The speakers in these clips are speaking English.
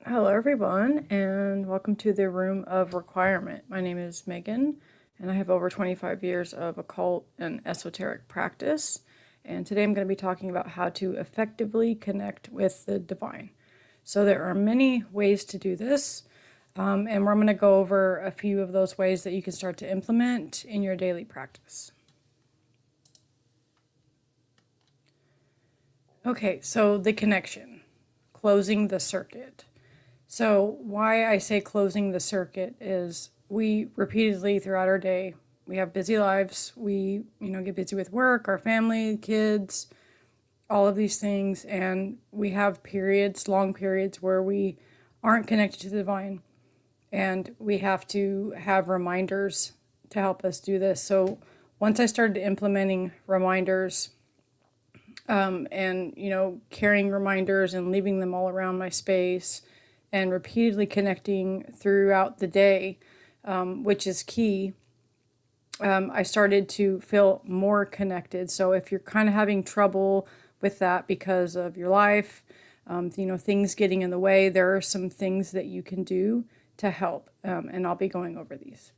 Hello, everyone, and welcome to the Room of Requirement. My name is Megan, and I have over 25 years of occult and esoteric practice. And today I'm going to be talking about how to effectively connect with the divine. So, there are many ways to do this, and we're going to go over a few of those ways that you can start to implement in your daily practice. Okay, so the connection, closing the circuit. So why I say closing the circuit is we repeatedly throughout our day, we have busy lives. We, get busy with work, our family, kids, all of these things. And we have periods, long periods where we aren't connected to the divine. And we have to have reminders to help us do this. So once I started implementing reminders, and, carrying reminders and leaving them all around my space, and repeatedly connecting throughout the day, which is key, I started to feel more connected. So if you're kind of having trouble with that because of your life, things getting in the way, there are some things that you can do to help, and I'll be going over these.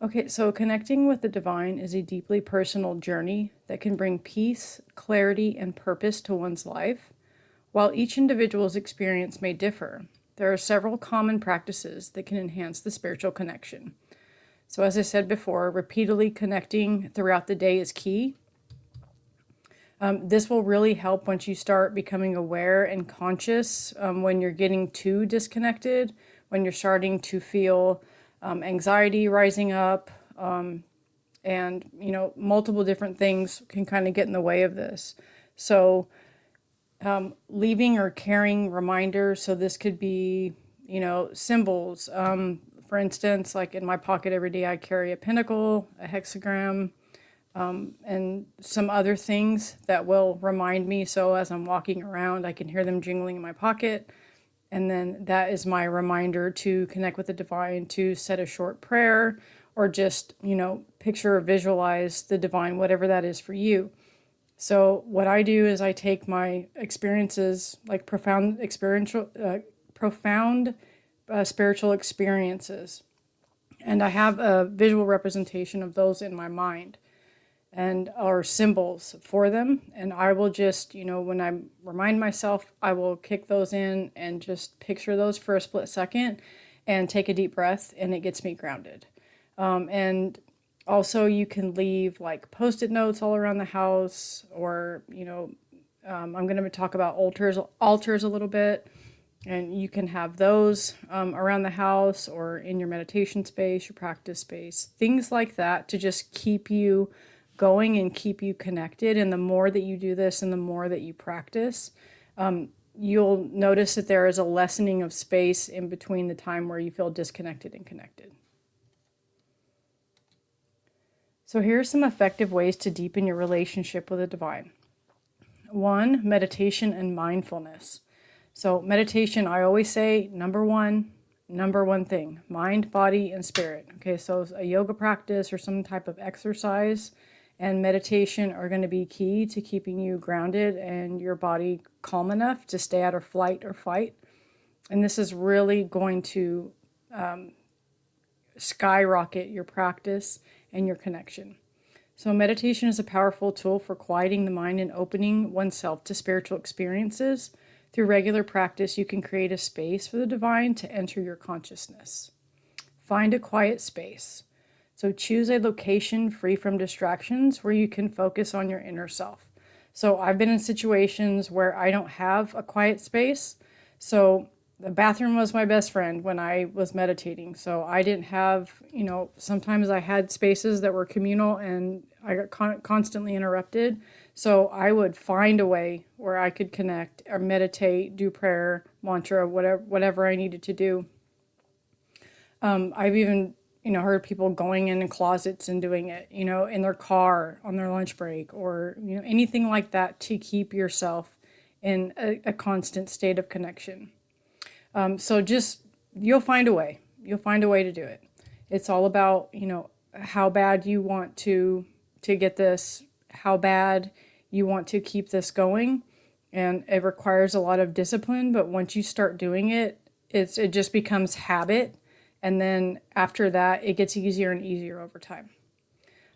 Okay, so connecting with the divine is a deeply personal journey that can bring peace, clarity, and purpose to one's life. While each individual's experience may differ, there are several common practices that can enhance the spiritual connection. So as I said before, repeatedly connecting throughout the day is key. This will really help once you start becoming aware and conscious when you're getting too disconnected, when you're starting to feel anxiety rising up, and multiple different things can kind of get in the way of this. So leaving or carrying reminders. So this could be, symbols. For instance, like in my pocket every day, I carry a pentacle, a hexagram, and some other things that will remind me. So as I'm walking around, I can hear them jingling in my pocket. And then that is my reminder to connect with the divine, to set a short prayer, or just, picture or visualize the divine, whatever that is for you. So what I do is I take my experiences, like profound spiritual experiences, and I have a visual representation of those in my mind, and or symbols for them. And I will just, when I remind myself, I will kick those in and just picture those for a split second and take a deep breath, and it gets me grounded. And also you can leave like post-it notes all around the house, or, I'm going to talk about altars a little bit. And you can have those around the house or in your meditation space, your practice space, things like that to just keep you going and keep you connected. And the more that you do this and the more that you practice, you'll notice that there is a lessening of space in between the time where you feel disconnected and connected. So here are some effective ways to deepen your relationship with the divine. 1, meditation and mindfulness. So meditation, I always say, number one thing, mind, body, and spirit. Okay, so a yoga practice or some type of exercise and meditation are going to be key to keeping you grounded and your body calm enough to stay out of flight or fight. And this is really going to skyrocket your practice and your connection. So meditation is a powerful tool for quieting the mind and opening oneself to spiritual experiences. Through regular practice, you can create a space for the divine to enter your consciousness. Find a quiet space. So choose a location free from distractions where you can focus on your inner self. So I've been in situations where I don't have a quiet space. So the bathroom was my best friend when I was meditating. So I didn't have, sometimes I had spaces that were communal and I got constantly interrupted. So I would find a way where I could connect or meditate, do prayer, mantra, whatever I needed to do. I've even, heard people going in closets and doing it, in their car on their lunch break, or, anything like that to keep yourself in a constant state of connection. So just, you'll find a way. You'll find a way to do it. It's all about, how bad you want to get this, how bad you want to keep this going. And it requires a lot of discipline, but once you start doing it, it just becomes habit. And then after that, it gets easier and easier over time.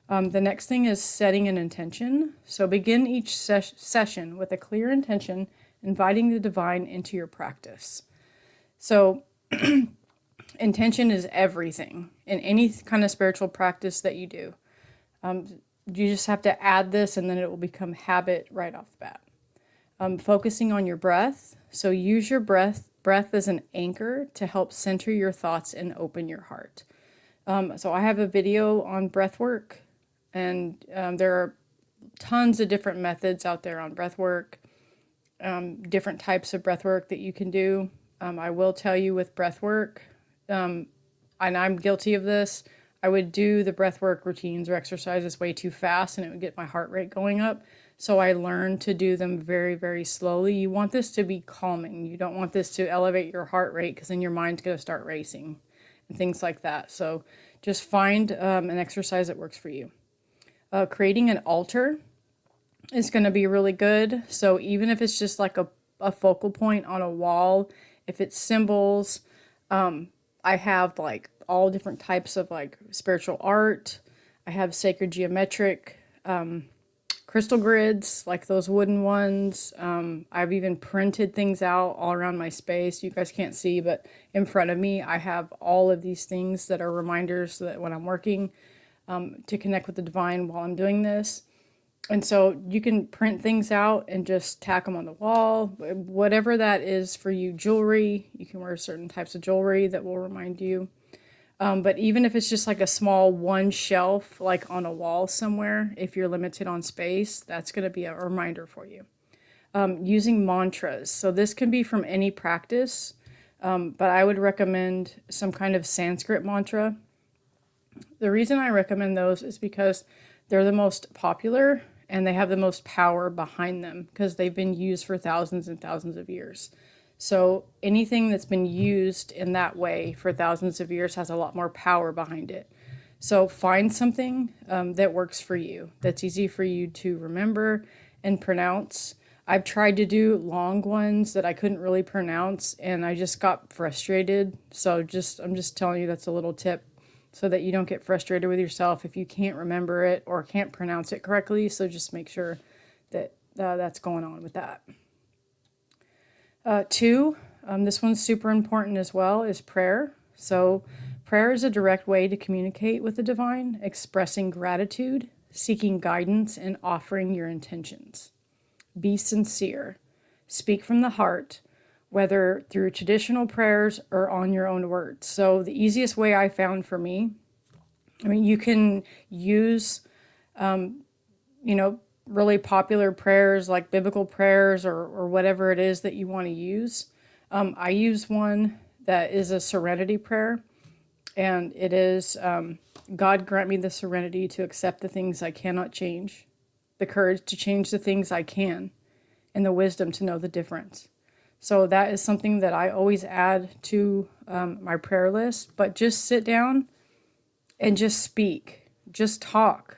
The next thing is setting an intention. So begin each session with a clear intention, inviting the divine into your practice. So intention is everything in any kind of spiritual practice that you do. You just have to add this and then it will become habit right off the bat. Focusing on your breath. So use your breath as an anchor to help center your thoughts and open your heart. So I have a video on breath work, and there are tons of different methods out there on breath work, different types of breath work that you can do. I will tell you with breath work, and I'm guilty of this, I would do the breath work routines or exercises way too fast and it would get my heart rate going up. So I learned to do them very, very slowly. You want this to be calming. You don't want this to elevate your heart rate because then your mind's going to start racing and things like that. So just find an exercise that works for you. Creating an altar is going to be really good. So even if it's just like a focal point on a wall, if it's symbols, I have like all different types of like spiritual art. I have sacred geometric crystal grids, like those wooden ones. I've even printed things out all around my space. You guys can't see, but in front of me, I have all of these things that are reminders that when I'm working to connect with the divine while I'm doing this. And so you can print things out and just tack them on the wall, whatever that is for you. Jewelry, you can wear certain types of jewelry that will remind you. But even if it's just like a small one shelf, like on a wall somewhere, if you're limited on space, that's going to be a reminder for you. Using mantras. So this can be from any practice, but I would recommend some kind of Sanskrit mantra. The reason I recommend those is because they're the most popular and they have the most power behind them because they've been used for thousands and thousands of years. So anything that's been used in that way for thousands of years has a lot more power behind it. So find something that works for you, that's easy for you to remember and pronounce. I've tried to do long ones that I couldn't really pronounce and I just got frustrated. So I'm just telling you that's a little tip so that you don't get frustrated with yourself if you can't remember it or can't pronounce it correctly. So just make sure that that's going on with that. Two, this one's super important as well, is prayer. So prayer is a direct way to communicate with the divine, expressing gratitude, seeking guidance, and offering your intentions. Be sincere. Speak from the heart, whether through traditional prayers or on your own words. So the easiest way I found for me, I mean, you can use, really popular prayers like biblical prayers or whatever it is that you want to use. I use one that is a serenity prayer, and it is, God grant me the serenity to accept the things I cannot change, the courage to change the things I can, and the wisdom to know the difference. So that is something that I always add to my prayer list, but just sit down and just speak, just talk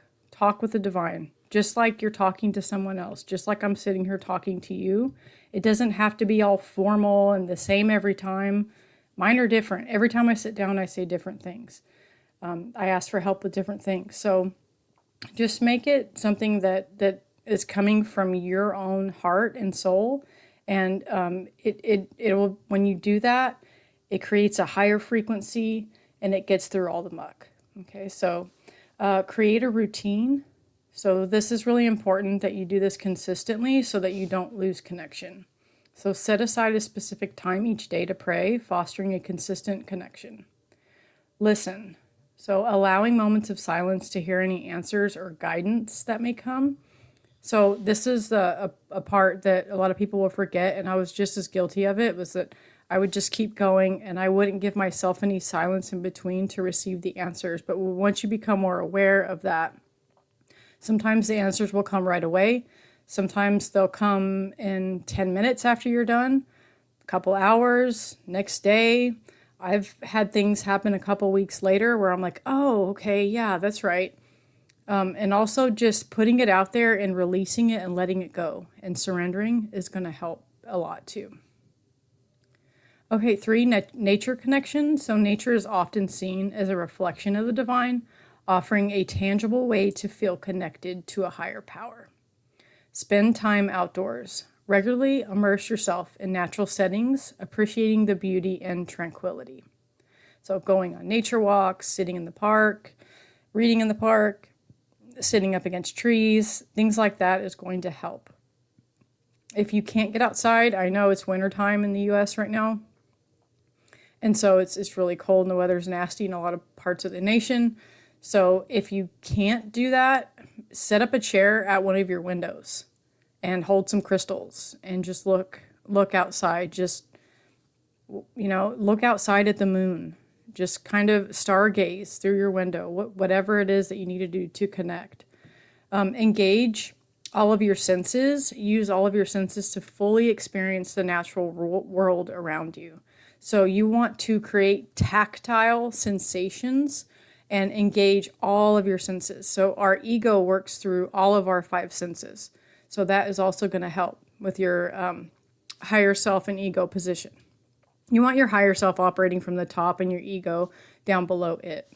with the divine, just like you're talking to someone else, just like I'm sitting here talking to you. It doesn't have to be all formal and the same every time. Mine are different. Every time I sit down, I say different things. I ask for help with different things. So just make it something that is coming from your own heart and soul. And it will, when you do that, it creates a higher frequency and it gets through all the muck. Okay, so create a routine. So this is really important that you do this consistently so that you don't lose connection. So set aside a specific time each day to pray, fostering a consistent connection. Listen. So allowing moments of silence to hear any answers or guidance that may come. So this is a part that a lot of people will forget, and I was just as guilty of it, was that I would just keep going and I wouldn't give myself any silence in between to receive the answers. But once you become more aware of that, sometimes the answers will come right away. Sometimes they'll come in 10 minutes after you're done, a couple hours, next day. I've had things happen a couple weeks later where I'm like, oh, okay, yeah, that's right. And also just putting it out there and releasing it and letting it go and surrendering is going to help a lot too. Okay, 3, nature connection. So nature is often seen as a reflection of the divine, offering a tangible way to feel connected to a higher power. Spend time outdoors. Regularly immerse yourself in natural settings, appreciating the beauty and tranquility. So going on nature walks, sitting in the park, reading in the park, sitting up against trees, things like that is going to help. If you can't get outside, I know it's wintertime in the US right now, and so it's really cold and the weather's nasty in a lot of parts of the nation. So if you can't do that, set up a chair at one of your windows and hold some crystals and just look outside. Just, look outside at the moon. Just kind of stargaze through your window, whatever it is that you need to do to connect. Engage all of your senses. Use all of your senses to fully experience the natural world around you. So you want to create tactile sensations and engage all of your senses. So our ego works through all of our 5 senses. So that is also going to help with your higher self and ego position. You want your higher self operating from the top and your ego down below it.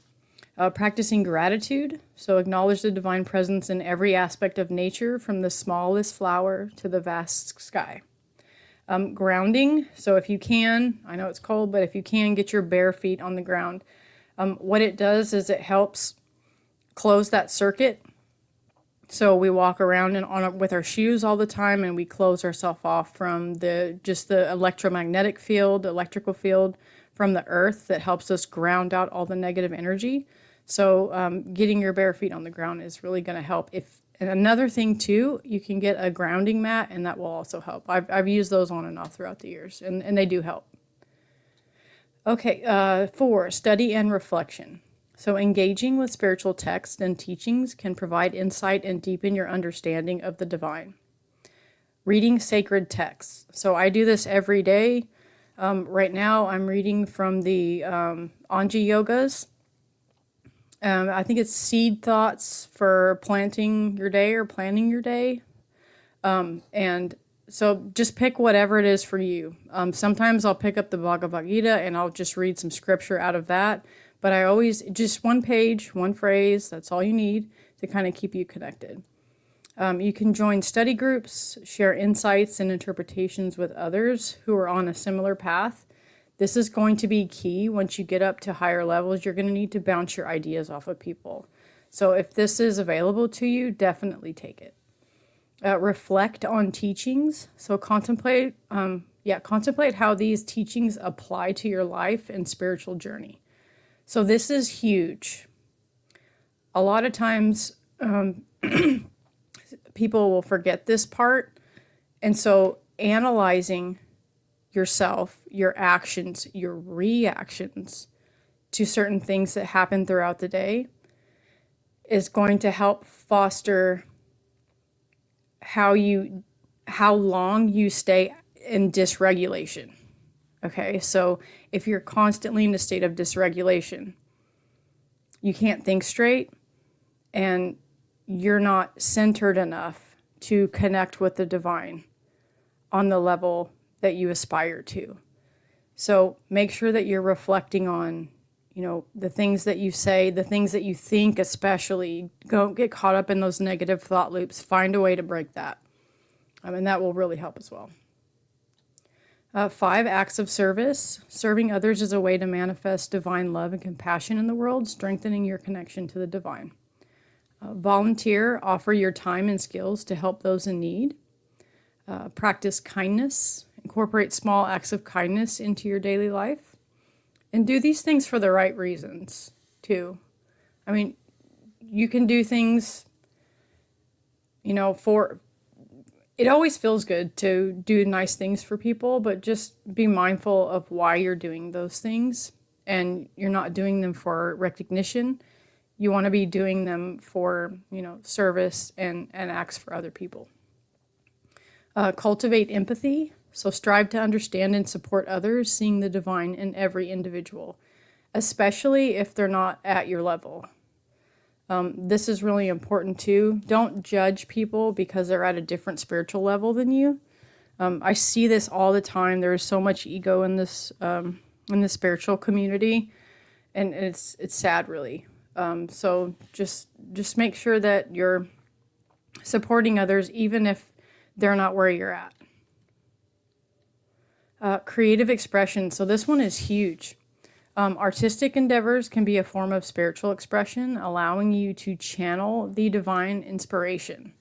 Practicing gratitude. So acknowledge the divine presence in every aspect of nature, from the smallest flower to the vast sky. Grounding. So if you can, I know it's cold, but if you can, get your bare feet on the ground. What it does is it helps close that circuit. So we walk around with our shoes all the time, and we close ourselves off from the electromagnetic field, electrical field from the earth that helps us ground out all the negative energy. So getting your bare feet on the ground is really going to help. And another thing too, you can get a grounding mat, and that will also help. I've used those on and off throughout the years, and they do help. Okay, 4, study and reflection. So engaging with spiritual texts and teachings can provide insight and deepen your understanding of the divine. Reading sacred texts. So I do this every day. Right now I'm reading from the Anji Yogas. I think it's seed thoughts for planting your day or planning your day. And so just pick whatever it is for you. Sometimes I'll pick up the Bhagavad Gita and I'll just read some scripture out of that. But I always, just one page, one phrase, that's all you need to kind of keep you connected. You can join study groups, share insights and interpretations with others who are on a similar path. This is going to be key. Once you get up to higher levels, you're going to need to bounce your ideas off of people. So if this is available to you, definitely take it. Reflect on teachings. So contemplate how these teachings apply to your life and spiritual journey. So this is huge. A lot of times people will forget this part. And so analyzing yourself, your actions, your reactions to certain things that happen throughout the day is going to help foster how long you stay in dysregulation. Okay, so if you're constantly in a state of dysregulation, you can't think straight and you're not centered enough to connect with the divine on the level that you aspire to. So make sure that you're reflecting on, the things that you say, the things that you think especially. Don't get caught up in those negative thought loops. Find a way to break that. And that will really help as well. 5, acts of service. Serving others is a way to manifest divine love and compassion in the world, strengthening your connection to the divine. Volunteer, offer your time and skills to help those in need. Practice kindness. Incorporate small acts of kindness into your daily life. And do these things for the right reasons, too. I mean, you can do things, it always feels good to do nice things for people, but just be mindful of why you're doing those things. And you're not doing them for recognition. You want to be doing them for, service and acts for other people. Cultivate empathy. So strive to understand and support others, seeing the divine in every individual, especially if they're not at your level. This is really important too. Don't judge people because they're at a different spiritual level than you. I see this all the time. There is so much ego in the spiritual community, and it's sad, really. So just make sure that you're supporting others, even if they're not where you're at. Creative expression. So this one is huge. Artistic endeavors can be a form of spiritual expression, allowing you to channel the divine inspiration.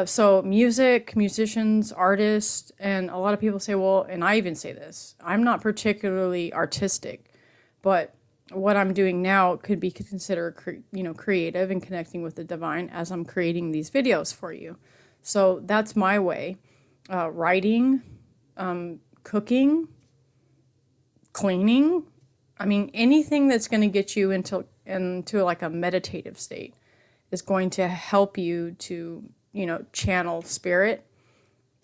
So music, musicians, artists, and a lot of people say, well, and I even say this, I'm not particularly artistic, but what I'm doing now could be considered, creative and connecting with the divine as I'm creating these videos for you. So that's my way. Writing, cooking, cleaning. I mean, anything that's going to get you into like a meditative state is going to help you to, channel spirit.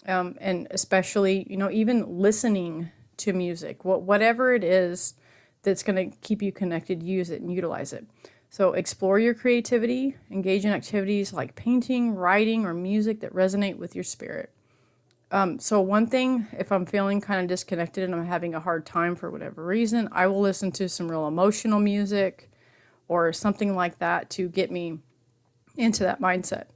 And especially, even listening to music, whatever it is that's going to keep you connected, use it and utilize it. So explore your creativity, engage in activities like painting, writing, or music that resonate with your spirit. So one thing, if I'm feeling kind of disconnected and I'm having a hard time for whatever reason, I will listen to some real emotional music or something like that to get me into that mindset.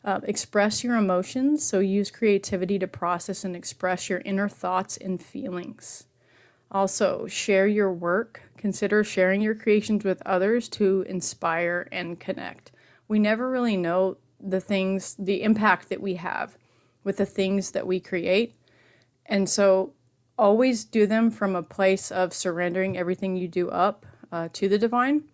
Express your emotions. So use creativity to process and express your inner thoughts and feelings. Also, share your work. Consider sharing your creations with others to inspire and connect. We never really know the impact that we have with the things that we create. And so always do them from a place of surrendering everything you do up to the divine.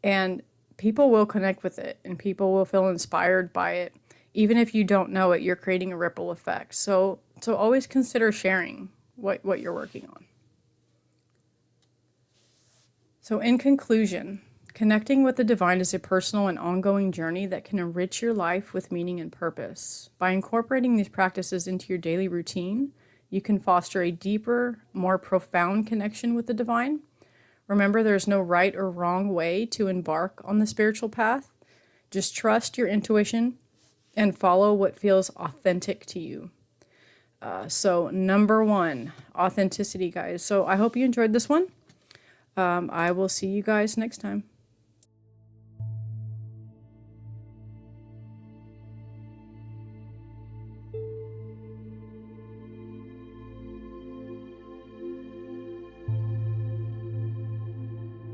And people will connect with it and people will feel inspired by it. Even if you don't know it, you're creating a ripple effect. So always consider sharing what you're working on. So in conclusion, connecting with the divine is a personal and ongoing journey that can enrich your life with meaning and purpose. By incorporating these practices into your daily routine, you can foster a deeper, more profound connection with the divine. Remember, there's no right or wrong way to embark on the spiritual path. Just trust your intuition and follow what feels authentic to you. So number 1, authenticity, guys. So I hope you enjoyed this one. I will see you guys next time.